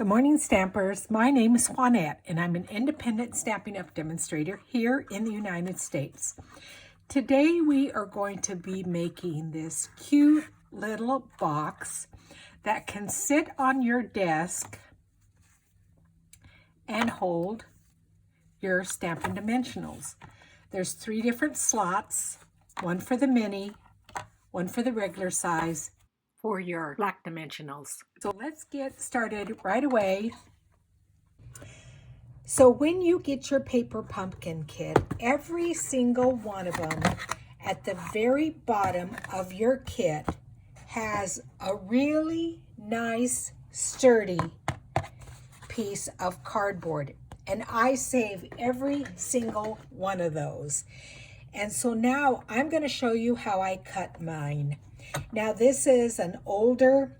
Good morning, Stampers. My name is Juanette, and I'm an independent Stampin' Up! Demonstrator here in the United States. Today we are going to be making this cute little box that can sit on your desk and hold your Stampin' Dimensionals. There's 3 different slots, one for the mini, one for the regular size, for your black dimensionals. So let's get started right away. So when you get your paper pumpkin kit, every single one of them at the very bottom of your kit has a really nice sturdy piece of cardboard, and I save every single one of those. And so now I'm going to show you how I cut mine. Now this is an older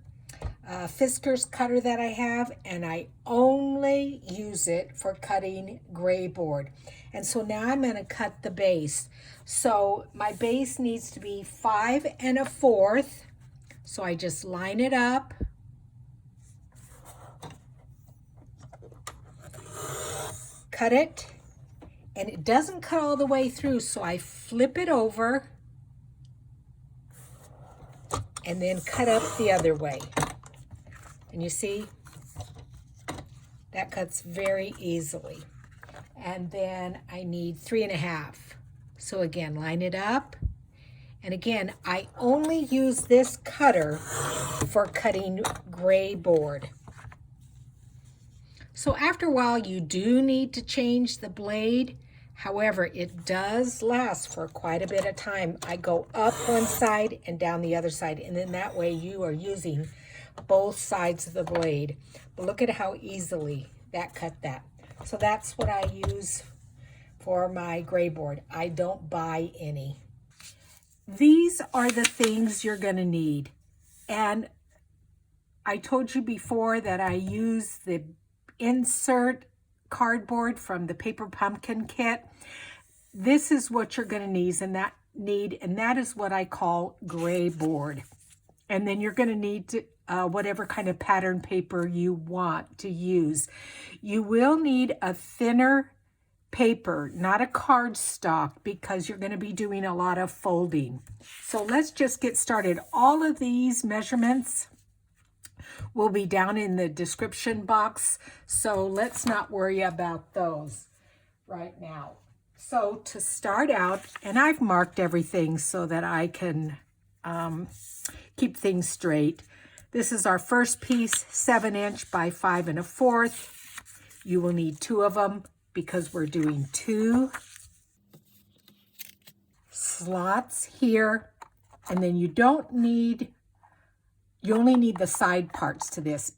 Fisker's cutter that I have, and I only use it for cutting gray board. And so now I'm going to cut the base. So my base needs to be 5 1/4. So I just line it up. Cut it. And it doesn't cut all the way through, so I flip it over and then cut up the other way. And you see, that cuts very easily. And then I need 3 1/2. So again, line it up. And again, I only use this cutter for cutting gray board. So after a while, you do need to change the blade. However, it does last for quite a bit of time. I go up one side and down the other side, and then that way you are using both sides of the blade. But look at how easily that cut that. So that's what I use for my gray board. I don't buy any. These are the things you're going to need. And I told you before that I use the insert cardboard from the paper pumpkin kit. This is what you're going to need, and that is what I call gray board. And then you're going to need whatever kind of pattern paper you want to use. You will need a thinner paper, not a cardstock, because you're going to be doing a lot of folding. So let's just get started. All of these measurements will be down in the description box, so let's not worry about those right now. So to start out, and I've marked everything so that I can keep things straight. This is our first piece, 7 inch by 5 1/4. You will need 2 of them because we're doing 2 slots here, and then you only need the side parts to this.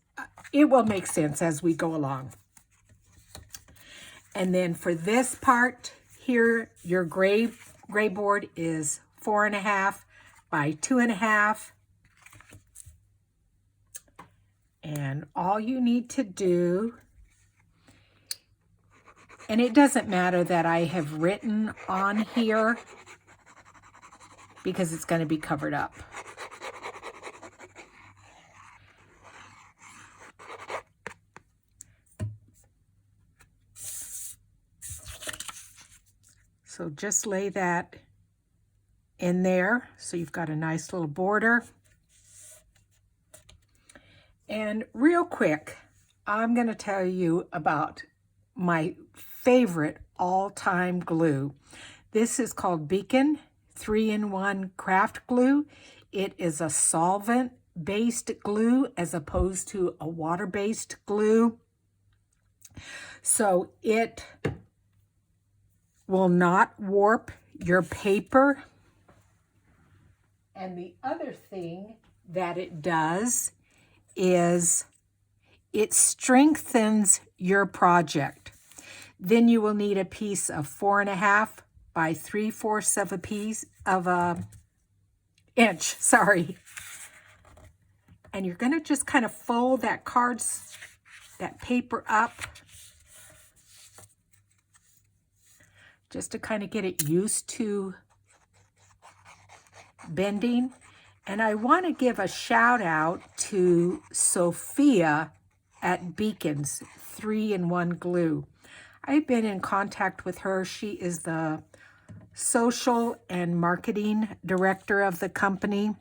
It will make sense as we go along. And then for this part here, your gray board is 4 1/2 by 2 1/2. And all you need to do, and it doesn't matter that I have written on here because it's going to be covered up. So just lay that in there so you've got a nice little border. And real quick, I'm going to tell you about my favorite all-time glue. This is called Beacon 3-in-1 craft glue. It is a solvent-based glue as opposed to a water-based glue. So it will not warp your paper. And the other thing that it does is it strengthens your project. Then you will need a piece of 4 1/2 by 3/4 of a piece of a inch, sorry. And you're going to just kind of fold that paper up just to kind of get it used to bending. And I want to give a shout out to Sophia at Beacon's 3-in-1 glue. I've been in contact with her. She is the social and marketing director of the company.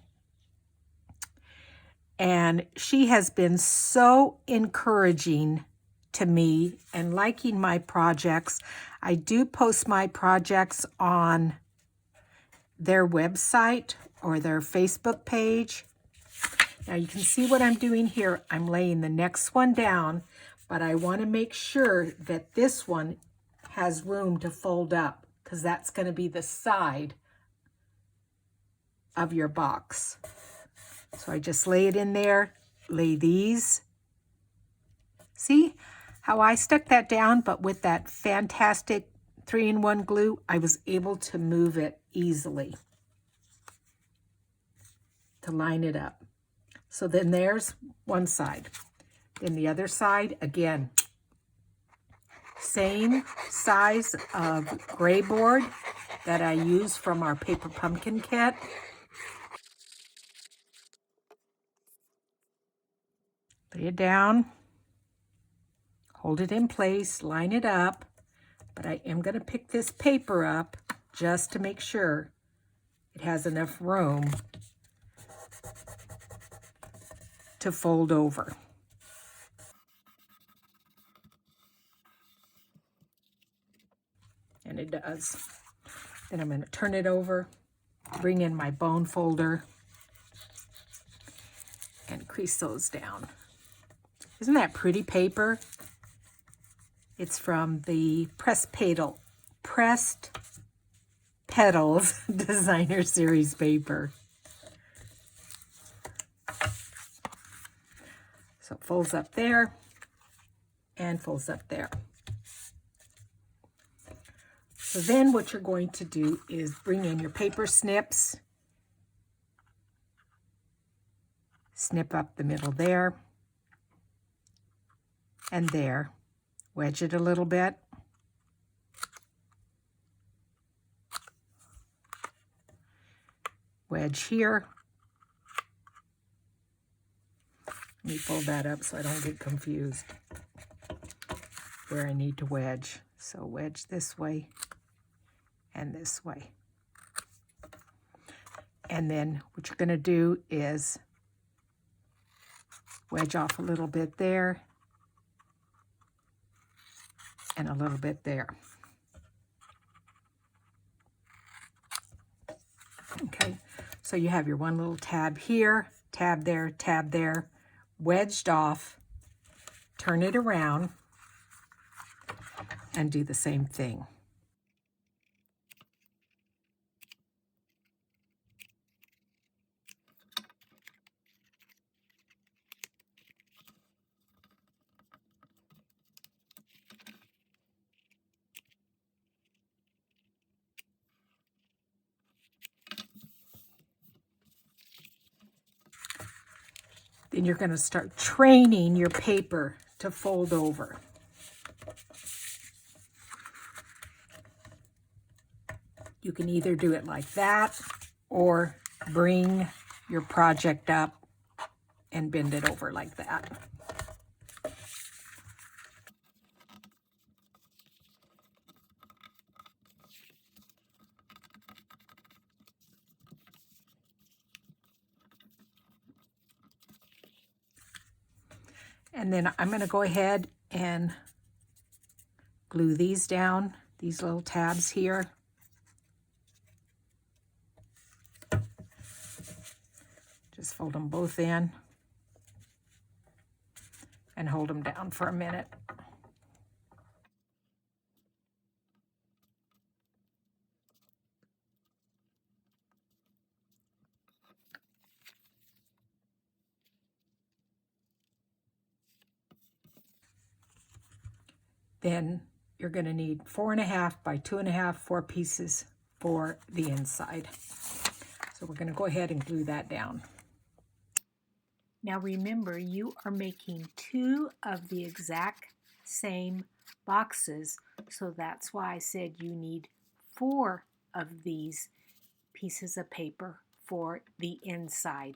And she has been so encouraging to me and liking my projects. I do post my projects on their website or their Facebook page. Now you can see what I'm doing here. I'm laying the next one down, but I want to make sure that this one has room to fold up because that's going to be the side of your box. So I just lay it in there, lay these. See how I stuck that down, but with that fantastic 3-in-1 glue, I was able to move it easily to line it up. So then there's one side. Then the other side, again, same size of gray board that I use from our paper pumpkin kit. Lay it down, hold it in place, line it up, but I am going to pick this paper up just to make sure it has enough room to fold over. And it does. Then I'm going to turn it over, bring in my bone folder, and crease those down. Isn't that pretty paper? It's from the Pressed Petals Designer Series paper. So it folds up there and folds up there. So then what you're going to do is bring in your paper snips, snip up the middle there and there, wedge it a little bit, wedge here. Let me fold that up so I don't get confused where I need to wedge. So wedge this way and this way. And then what you're going to do is wedge off a little bit there and a little bit there. Okay, so you have your one little tab here, tab there, wedged off. Turn it around and do the same thing. Then you're going to start training your paper to fold over. You can either do it like that or bring your project up and bend it over like that. And then I'm going to go ahead and glue these down, these little tabs here. Just fold them both in and hold them down for a minute. Then you're going to need 4.5 by 2.5, 4 pieces for the inside. So we're going to go ahead and glue that down. Now remember, you are making 2 of the exact same boxes, so that's why I said you need 4 of these pieces of paper for the inside.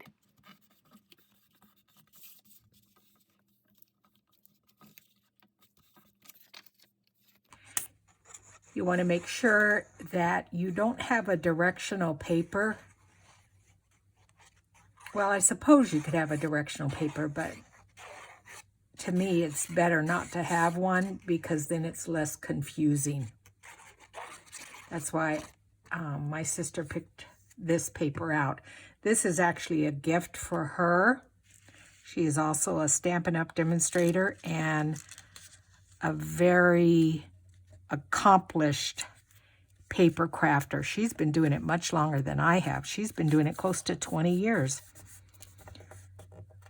You want to make sure that you don't have a directional paper. Well, I suppose you could have a directional paper, but to me it's better not to have one because then it's less confusing. That's why my sister picked this paper out. This is actually a gift for her. She is also a Stampin' Up! Demonstrator and a very accomplished paper crafter. She's been doing it much longer than I have. She's been doing it close to 20 years.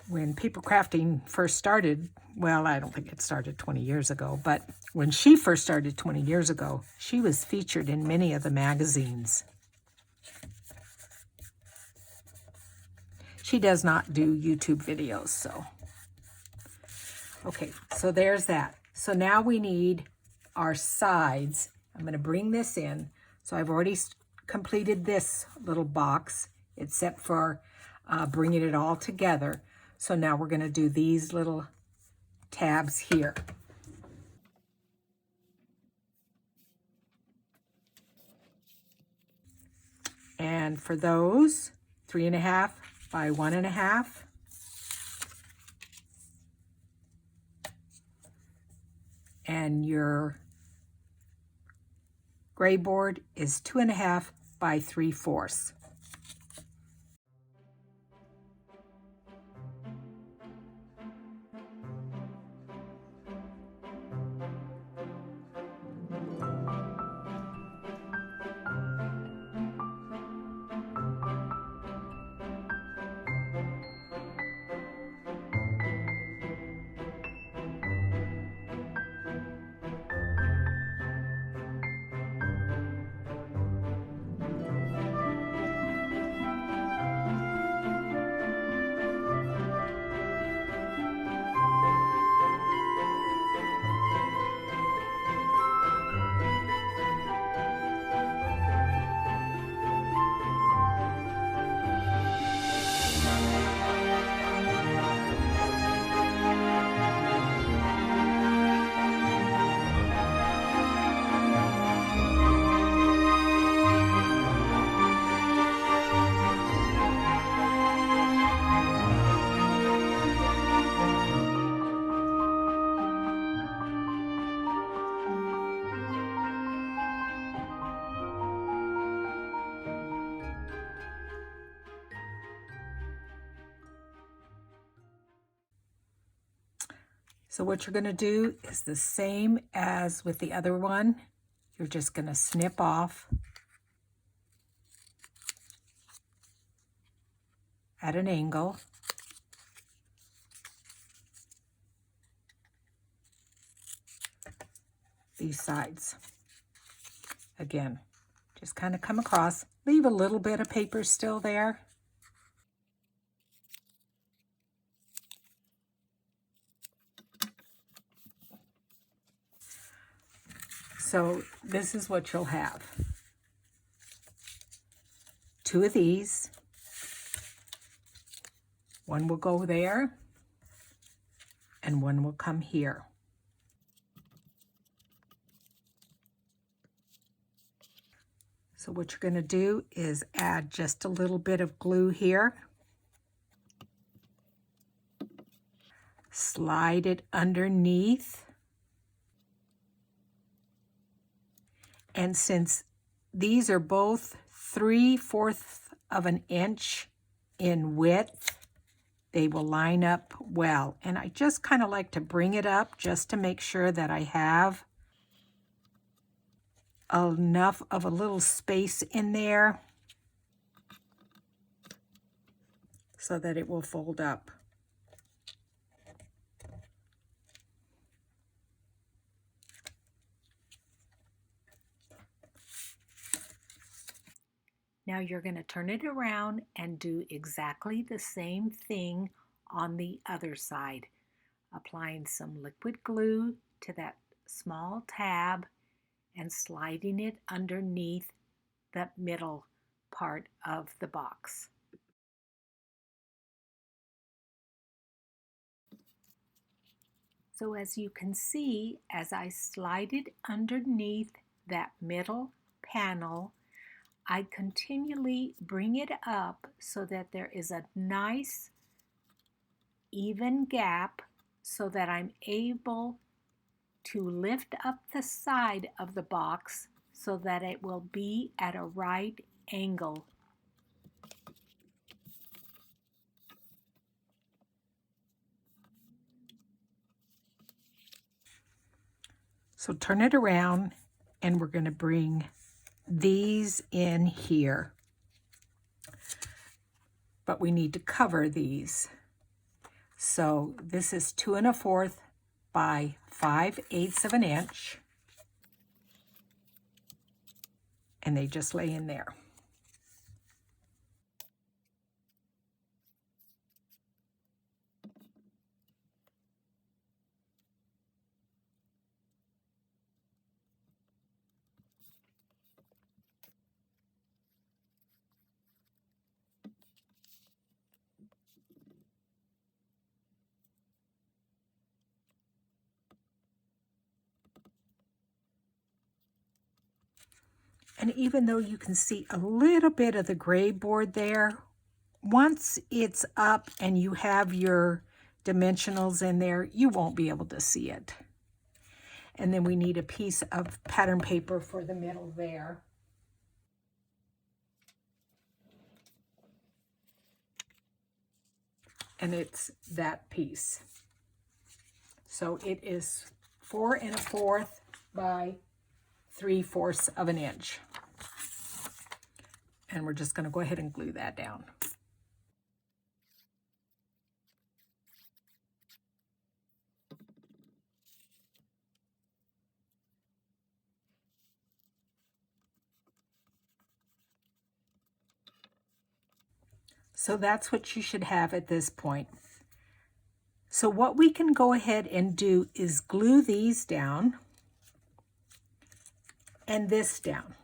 When paper crafting first started, well, I don't think it started 20 years ago, but when she first started 20 years ago, she was featured in many of the magazines. She does not do YouTube videos, so. Okay, so there's that. So now we need our sides. I'm going to bring this in. So I've already completed this little box, except for bringing it all together. So now we're going to do these little tabs here. And for those, 3.5 by 1.5. And your gray board is 2.5 by 3/4. So what you're going to do is the same as with the other one. You're just going to snip off at an angle. These sides. Again, just kind of come across. Leave a little bit of paper still there. So this is what you'll have. 2 of these. One will go there, and one will come here. So what you're going to do is add just a little bit of glue here. Slide it underneath. And since these are both 3/4 of an inch in width, they will line up well. And I just kind of like to bring it up just to make sure that I have enough of a little space in there so that it will fold up. Now you're going to turn it around and do exactly the same thing on the other side, applying some liquid glue to that small tab and sliding it underneath the middle part of the box. So as you can see, as I slide it underneath that middle panel, I continually bring it up so that there is a nice even gap so that I'm able to lift up the side of the box so that it will be at a right angle. So turn it around and we're going to bring these in here. But we need to cover these. So this is 2 1/4 by 5/8 of an inch. And they just lay in there. And even though you can see a little bit of the gray board there, once it's up and you have your dimensionals in there, you won't be able to see it. And then we need a piece of pattern paper for the middle there. And it's that piece. So it is 4 1/4 by 3/4 of an inch. And we're just going to go ahead and glue that down. So that's what you should have at this point. So what we can go ahead and do is glue these down and this down.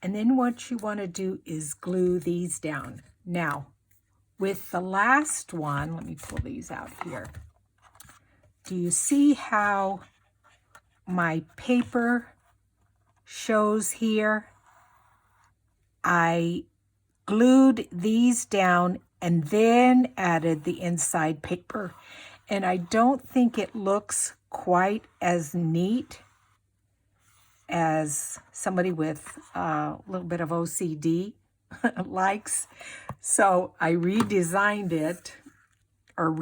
And then what you want to do is glue these down. Now, with the last one, let me pull these out here. Do you see how my paper shows here? I glued these down and then added the inside paper. And I don't think it looks quite as neat as somebody with a little bit of OCD likes. So I redesigned it, or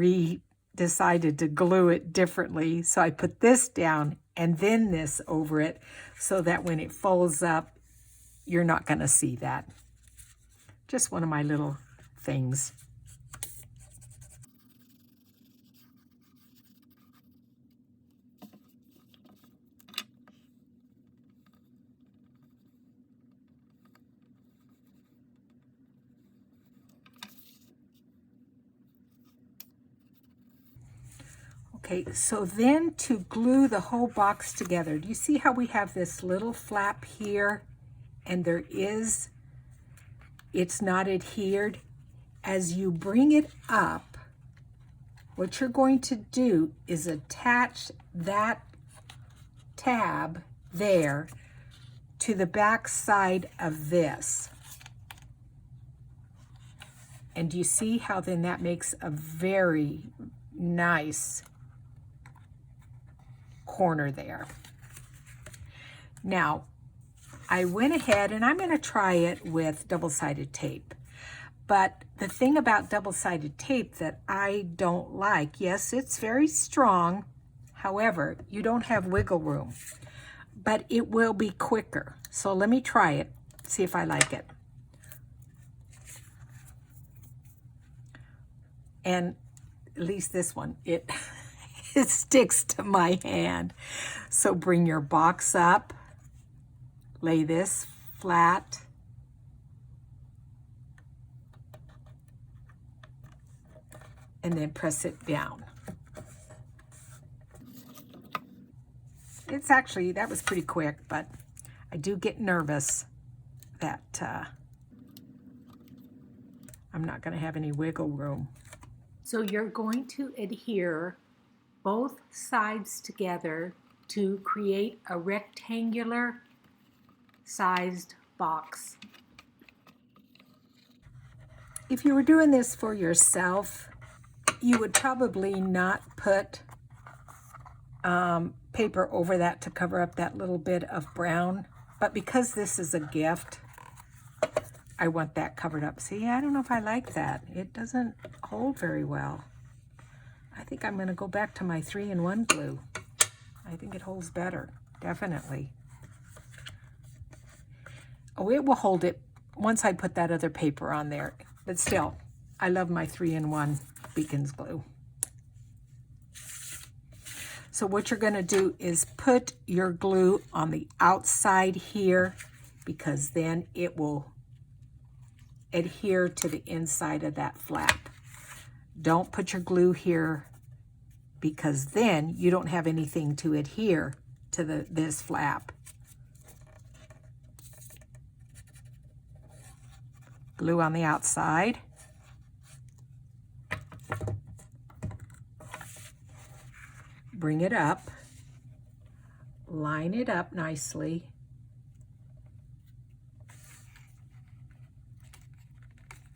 decided to glue it differently. So I put this down and then this over it so that when it folds up, you're not going to see that. Just one of my little things. Okay, so then to glue the whole box together, do you see how we have this little flap here and it's not adhered? As you bring it up, what you're going to do is attach that tab there to the back side of this. And do you see how then that makes a very nice corner there? Now, I went ahead and I'm going to try it with double-sided tape. But the thing about double-sided tape that I don't like, yes, it's very strong. However, you don't have wiggle room, but it will be quicker. So let me try it, see if I like it. And at least this one, it sticks to my hand. So bring your box up, lay this flat, and then press it down. It's actually, that was pretty quick, but I do get nervous that I'm not going to have any wiggle room. So you're going to adhere both sides together to create a rectangular sized box. If you were doing this for yourself, you would probably not put paper over that to cover up that little bit of brown. But because this is a gift, I want that covered up. See, I don't know if I like that. It doesn't hold very well. I think I'm going to go back to my 3-in-1 glue. I think it holds better, definitely. Oh, it will hold it once I put that other paper on there. But still, I love my 3-in-1 Beacons glue. So what you're going to do is put your glue on the outside here, because then it will adhere to the inside of that flap. Don't put your glue here, because then you don't have anything to adhere to this flap. Glue on the outside. Bring it up. Line it up nicely.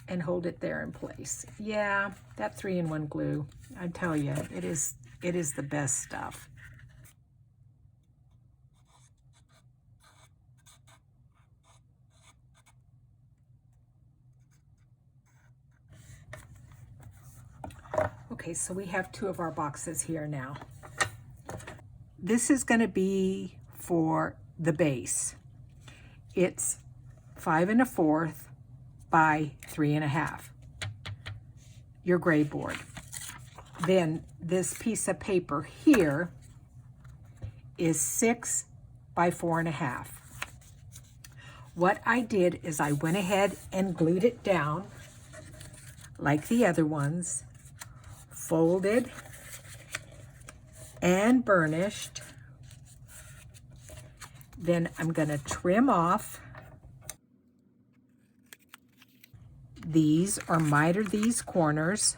And hold it there in place. Yeah, that 3-in-1 glue, I tell you, it is the best stuff. Okay, so we have 2 of our boxes here now. This is going to be for the base. It's 5 1/4 by 3 1/2, your gray board. Then this piece of paper here is 6 by 4 1/2. What I did is I went ahead and glued it down like the other ones, folded and burnished. Then I'm going to trim off these or miter these corners.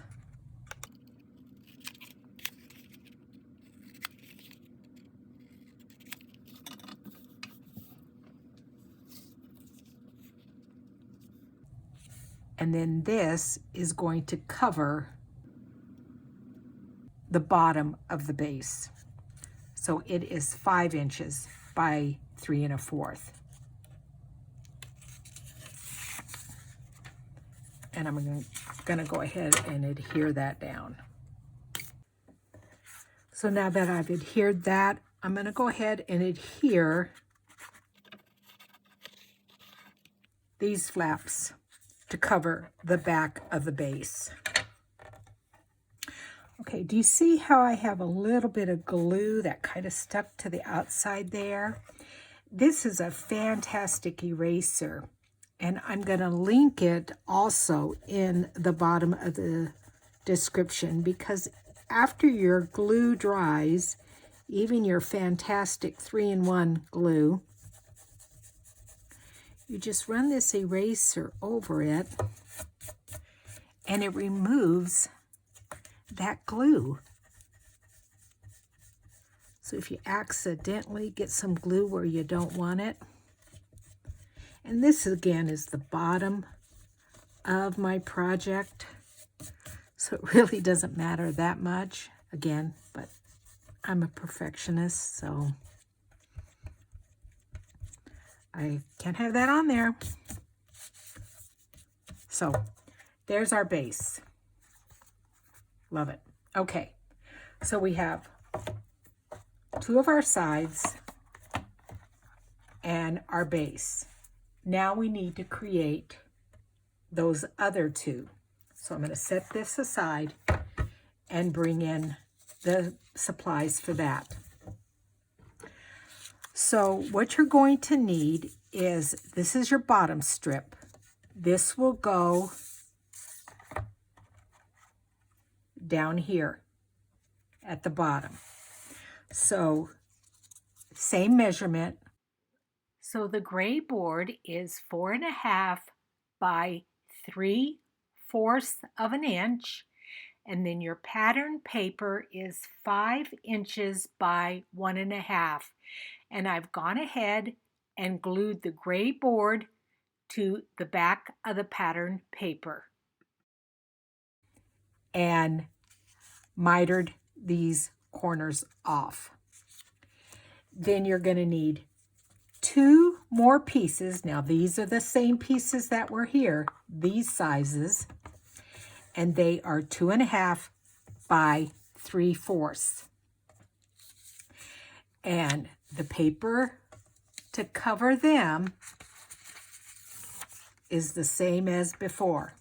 And then this is going to cover the bottom of the base. So it is 5 inches by 3 1/4. And I'm going to go ahead and adhere that down. So now that I've adhered that, I'm going to go ahead and adhere these flaps to cover the back of the base. Okay, do you see how I have a little bit of glue that kind of stuck to the outside there? This is a fantastic eraser, and I'm going to link it also in the bottom of the description, because after your glue dries, even your fantastic 3-in-1 glue, you just run this eraser over it and it removes that glue. So if you accidentally get some glue where you don't want it, and this again is the bottom of my project, so it really doesn't matter that much again, but I'm a perfectionist, so I can't have that on there. So there's our base. Love it. Okay, so we have 2 of our sides and our base. Now we need to create those other 2. So I'm going to set this aside and bring in the supplies for that. So what you're going to need is, this is your bottom strip. This will go down here at the bottom. So same measurement. So the gray board is 4.5 by 3/4 of an inch. And then your pattern paper is 5 inches by 1.5. And I've gone ahead and glued the gray board to the back of the pattern paper and mitered these corners off. Then you're going to need 2 more pieces. Now these are the same pieces that were here, these sizes, and they are 2.5 by 3/4. And the paper to cover them is the same as before,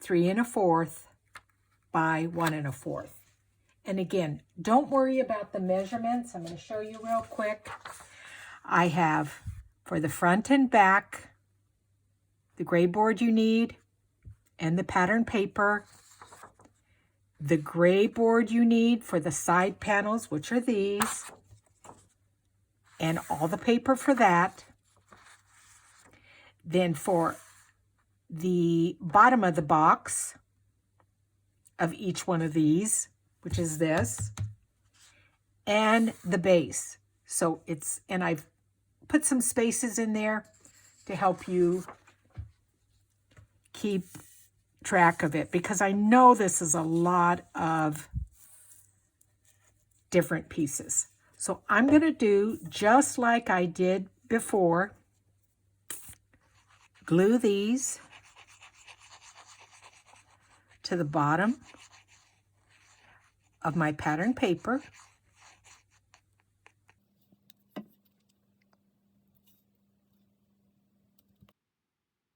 3.25 by 1.25. And again, don't worry about the measurements. I'm going to show you real quick. I have, for the front and back, the gray board you need and the pattern paper, the gray board you need for the side panels, which are these, and all the paper for that. Then for the bottom of the box of each one of these, which is this, and the base. So it's, and I've put some spaces in there to help you keep track of it, because I know this is a lot of different pieces. So I'm going to do just like I did before. Glue these to the bottom of my pattern paper.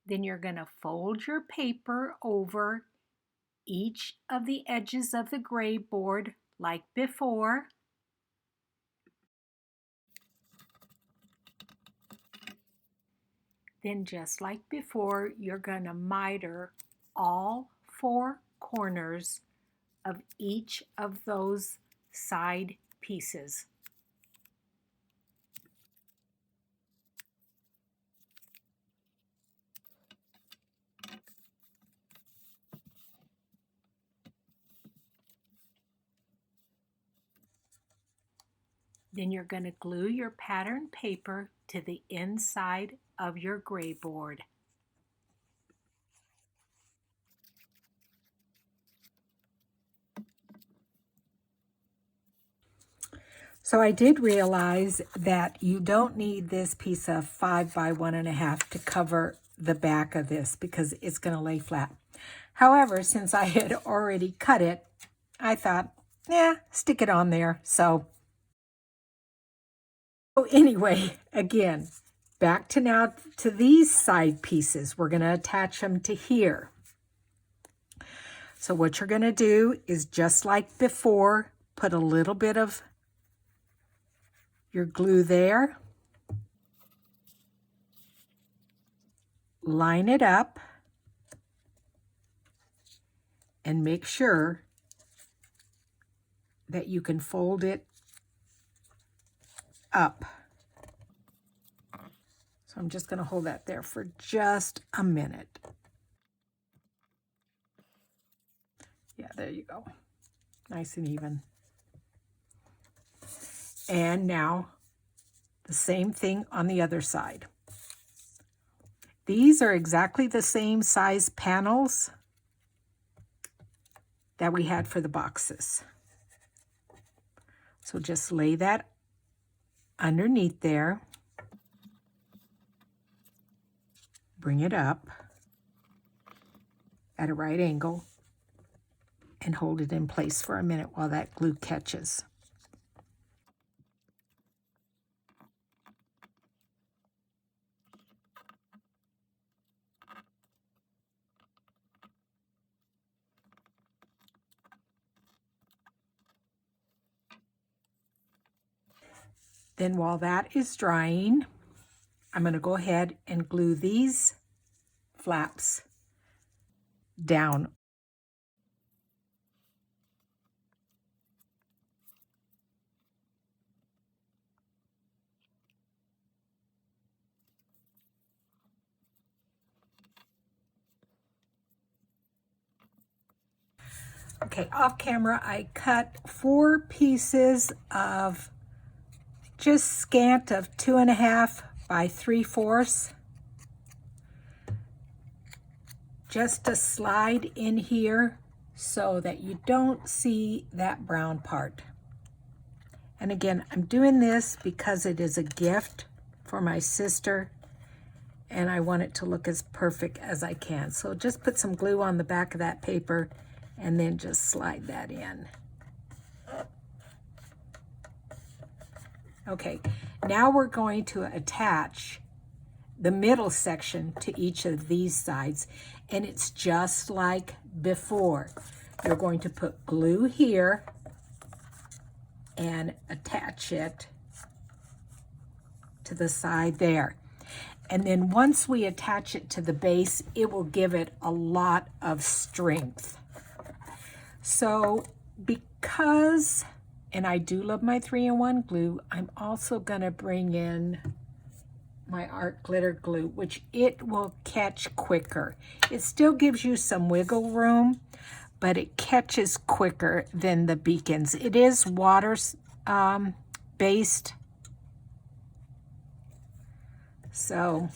Then you're going to fold your paper over each of the edges of the gray board like before. Then just like before, you're going to miter all 4 corners of each of those side pieces. Then you're going to glue your pattern paper to the inside of your gray board. So I did realize that you don't need this piece of 5 by 1.5 to cover the back of this, because it's going to lay flat. However, since I had already cut it, I thought, yeah, stick it on there. So anyway, again, back to now to these side pieces. We're going to attach them to here. So what you're going to do is, just like before, put a little bit of your glue there. Line it up and make sure that you can fold it up. So I'm just going to hold that there for just a minute. Yeah, there you go. Nice and even. And now the same thing on the other side. These are exactly the same size panels that we had for the boxes. So just lay that underneath there. Bring it up at a right angle and hold it in place for a minute while that glue catches. Then while that is drying, I'm going to go ahead and glue these flaps down. Okay, off camera, I cut 4 pieces of just scant of 2.5 by 3/4, just to slide in here so that you don't see that brown part. And again, I'm doing this because it is a gift for my sister and I want it to look as perfect as I can. So just put some glue on the back of that paper and then just slide that in. Okay, now we're going to attach the middle section to each of these sides, and it's just like before. You're going to put glue here and attach it to the side there. And then once we attach it to the base, it will give it a lot of strength. So because, and I do love my 3-in-1 glue, I'm also gonna bring in my art glitter glue, which it will catch quicker. It still gives you some wiggle room, but it catches quicker than the beacons. It is water based, so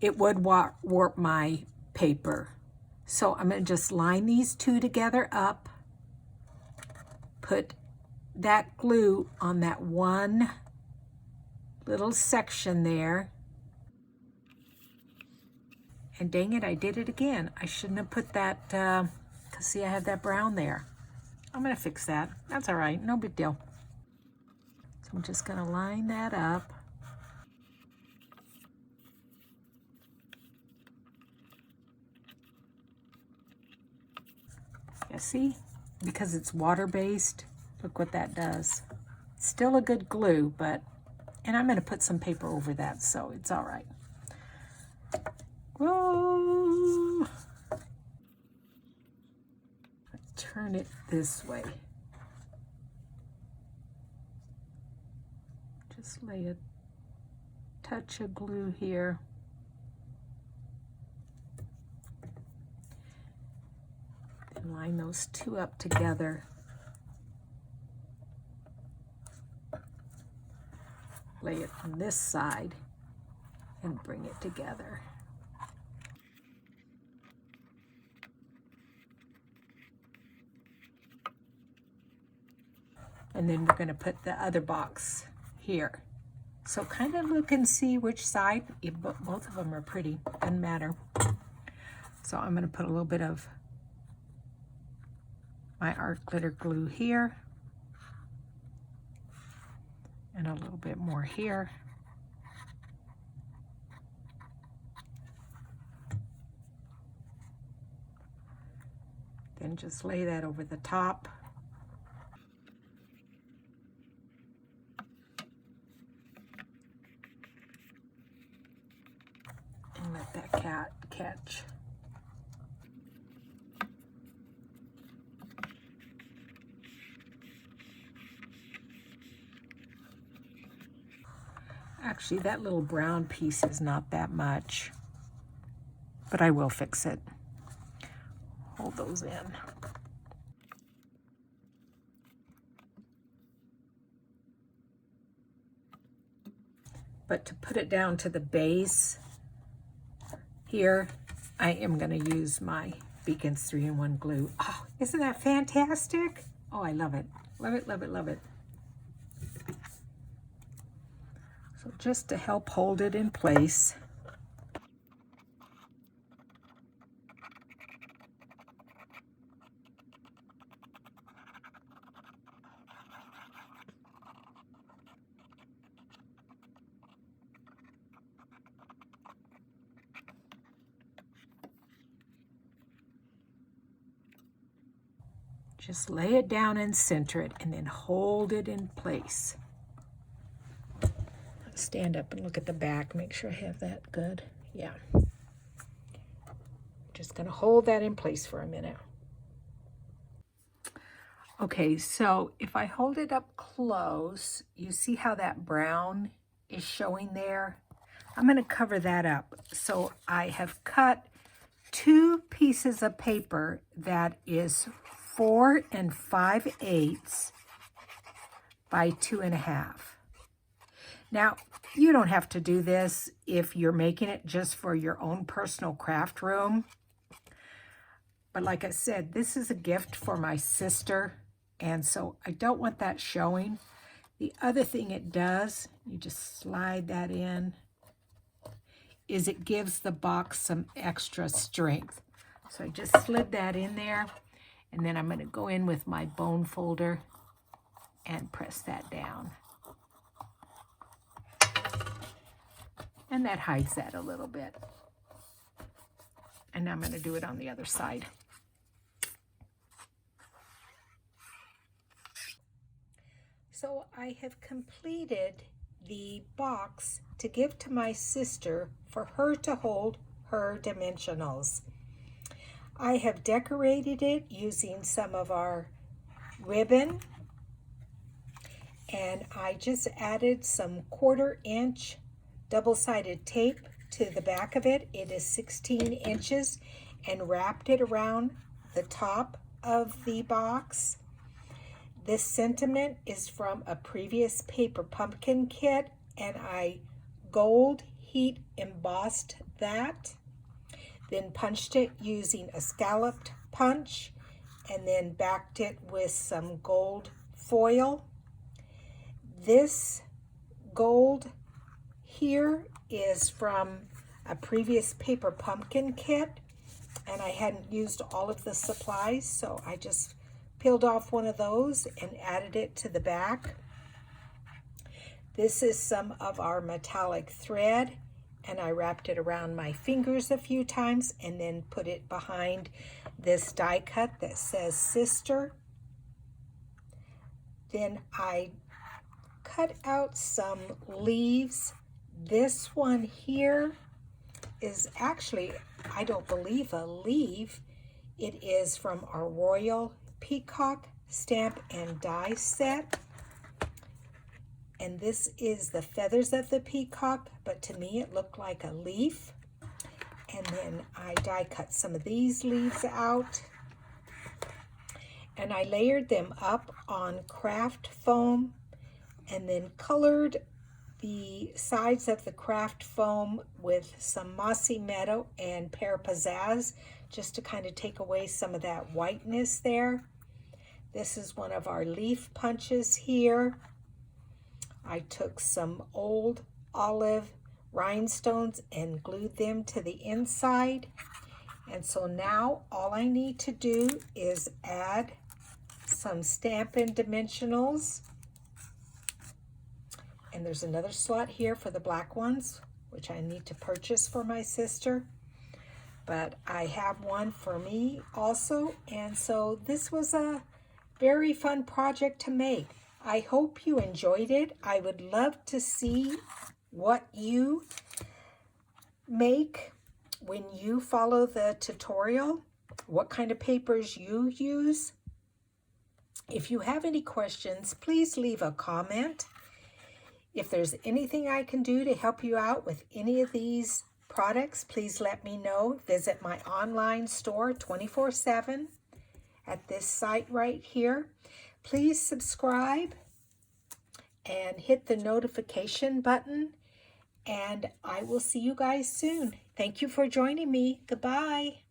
it would warp my paper. So I'm going to just line these two together up, put that glue on that one little section there. And dang it, I did it again. I shouldn't have put that, because see, I have that brown there. I'm going to fix that. That's all right, no big deal. So I'm just going to line that up. You see, because it's water-based, look what that does. It's still a good glue, but, and I'm going to put some paper over that, so it's all right. Whoa! Turn it this way. Just lay a touch of glue here. And line those two up together. Lay it on this side and bring it together. And then we're going to put the other box here. So kind of look and see which side. Both of them are pretty, doesn't matter. So I'm going to put a little bit of my art glitter glue here and a little bit more here. Then just lay that over the top. And let that catch. Actually, that little brown piece is not that much, but I will fix it. Hold those in. But to put it down to the base here, I am going to use my Beacons 3-in-1 glue. Oh, isn't that fantastic? Oh, I love it. Love it, love it, love it. So just to help hold it in place. Just lay it down and center it, and then hold it in place. Stand up and look at the back. Make sure I have that good. Yeah. Just going to hold that in place for a minute. Okay, so if I hold it up close, you see how that brown is showing there? I'm going to cover that up. So I have cut 2 pieces of paper that is 4 5/8 by 2 1/2. Now, you don't have to do this if you're making it just for your own personal craft room. But like I said, this is a gift for my sister, and so I don't want that showing. The other thing it does, you just slide that in, is it gives the box some extra strength. So I just slid that in there, and then I'm going to go in with my bone folder and press that down. And that hides that a little bit. And now I'm going to do it on the other side. So I have completed the box to give to my sister for her to hold her dimensionals. I have decorated it using some of our ribbon, and I just added some 1/4 inch double-sided tape to the back of it. It is 16 inches, and wrapped it around the top of the box. This sentiment is from a previous paper pumpkin kit, and I gold heat embossed that, then punched it using a scalloped punch, and then backed it with some gold foil. This gold here is from a previous paper pumpkin kit, and I hadn't used all of the supplies, so I just peeled off one of those and added it to the back. This is some of our metallic thread, and I wrapped it around my fingers a few times and then put it behind this die cut that says Sister. Then I cut out some leaves. This one here is actually, I don't believe, a leaf. It is from our Royal Peacock stamp and die set, and this is the feathers of the peacock, but to me it looked like a leaf. And then I die cut some of these leaves out, and I layered them up on craft foam, and then colored the sides of the craft foam with some mossy meadow and pear pizzazz, just to kind of take away some of that whiteness there. This is one of our leaf punches here. I took some old olive rhinestones and glued them to the inside. And so now all I need to do is add some Stampin' dimensionals. And there's another slot here for the black ones, which I need to purchase for my sister. But I have one for me also. And so this was a very fun project to make. I hope you enjoyed it. I would love to see what you make when you follow the tutorial, what kind of papers you use. If you have any questions, please leave a comment. If there's anything I can do to help you out with any of these products, please let me know. Visit my online store 24/7 at this site right here. Please subscribe and hit the notification button, and I will see you guys soon. Thank you for joining me. Goodbye.